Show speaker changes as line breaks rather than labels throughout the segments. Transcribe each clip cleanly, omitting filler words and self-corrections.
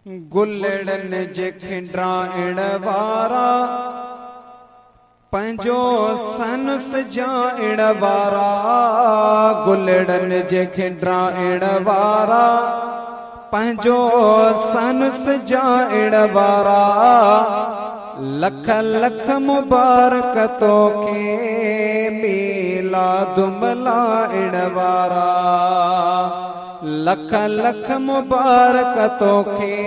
गुलड़न जे खिंड्राइण वारा पंहिंजो सन सजाइण वारा। गुलड़न जे खिंड्राइण वारा पंहिंजो सन सजाइण वारा। लख लख मुबारक तोखे मीलाद मल्हाइण वारा। लख लख मुबारक तोखे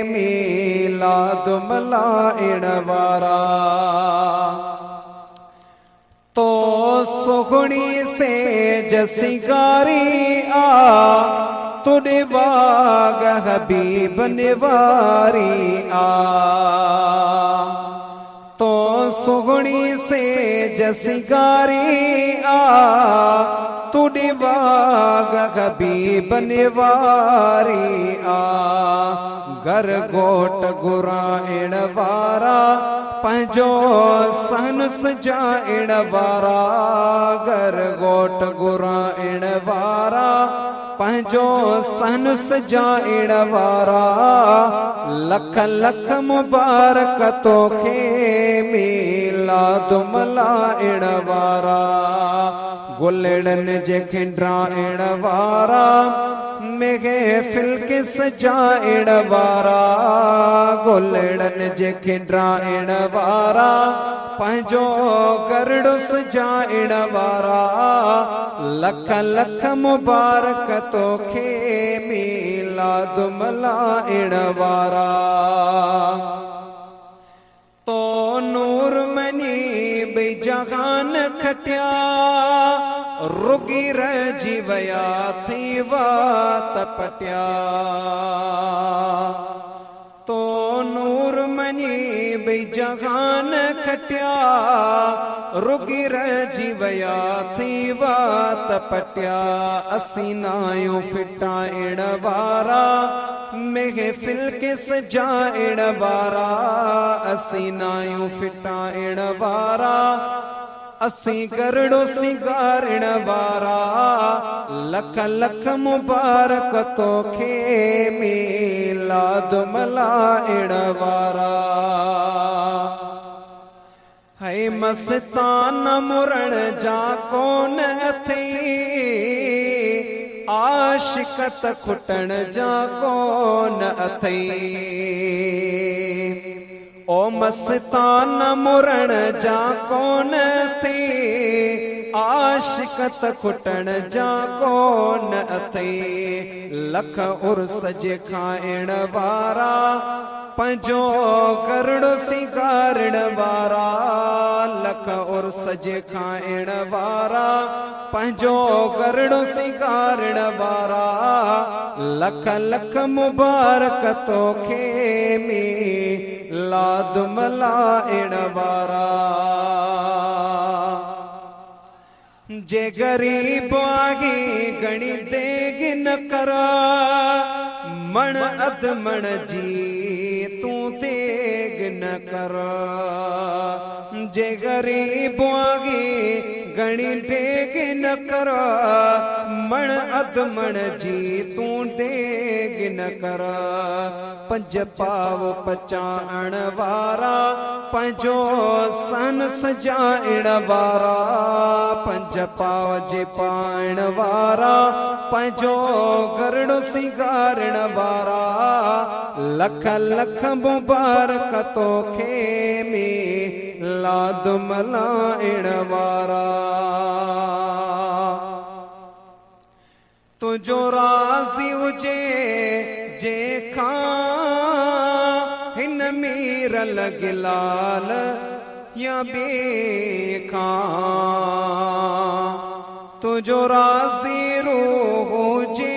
मीलाद मल्हाइण वारा। तो सुखणी से जसिगारी आ तुड़े बाग हबीब निवारी आ। तो सुगणी से जसिगारी आ तुड़े बाग हबीब निवारी आ। घर गोट गुराइण वारा पंहिंजो सन सजाइण वारा। घर गोट गुराइण वारा पंहिंजो सन सजाइण वारा। लख लख मुबारक तोखे मीलाद मल्हाइण वारा। गुलड़न जे खिंड्राइण वारा महफ़िल के सजाइण वारा। गुलड़न जे खिंड्राइण वारा पंहिंजो गरड़ो सजाइण वारा। लख लख मुबारक तोखे मीलाद मल्हाइण वारा। तो नूर मनी बई जहान खटिया रुगी रजी वया थी वात पटिया। तो नूर मनी बई जहान खटिया रुगी रजी वया थी वात पटिया। असी नायूं फिटाइण वारा महफ़िल के सजाइण वारा। असी नायूं फिटाइण वारा असी गरड़ो सिंगारिण वारा। लख लख मुबारक तोखे मीलाद मल्हाइण वारा। है मस्तान मुरण जा कोन अथई आशिकत खुटण जा कोन अथई। ओ मस्तान मुरण जा कोन थी आशिकत खुटण जा कोन अथई। लख उर्स जे खाइण वारा पंहिंजो गरड़ो सिंगारिण वारा। लख उर्स जे खाइण वारा पंहिंजो गरड़ो सिंगारिण वारा। लख लख मुबारक तोखे मीलाद मल्हाइण वारा। जे गरीब आगी गणी देग न करा मण अध मण जी तू देग न कर। जे गरीब आगी गणी देग न कर मण अध मण जी तू देग न कर। पंज पाव पचाइण वारा पंहिंजो सन सजाइण वारा। पंज पाव जे पाइण वारा पंहिंजो गरड़ो सिंगारिण वारा। लख लख मुबारक तोखे मीलाद मल्हाइण वारा। तुंहिंजो राज़ी हुजे जे खां हिन मीर लॻिलाल या ॿिए खां। तुंहिंजो राज़ी रूह हुजे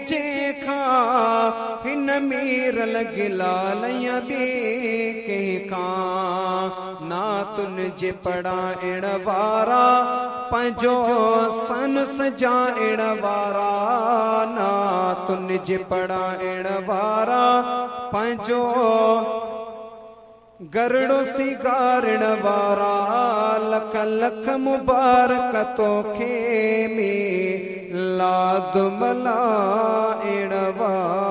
जे खां हिन मीर लॻिलाल या ॿिए कंहिंखां। ना तुंहिंजे पढ़ाइण वारा पंहिंजो सन सजाइण वारा। ना तुंहिंजे पढ़ाइण वारा पंहिंजो गरड़ो सिंगारिण वारा। लख लख मुबारक तोखे मीलाद मल्हाइण वारा।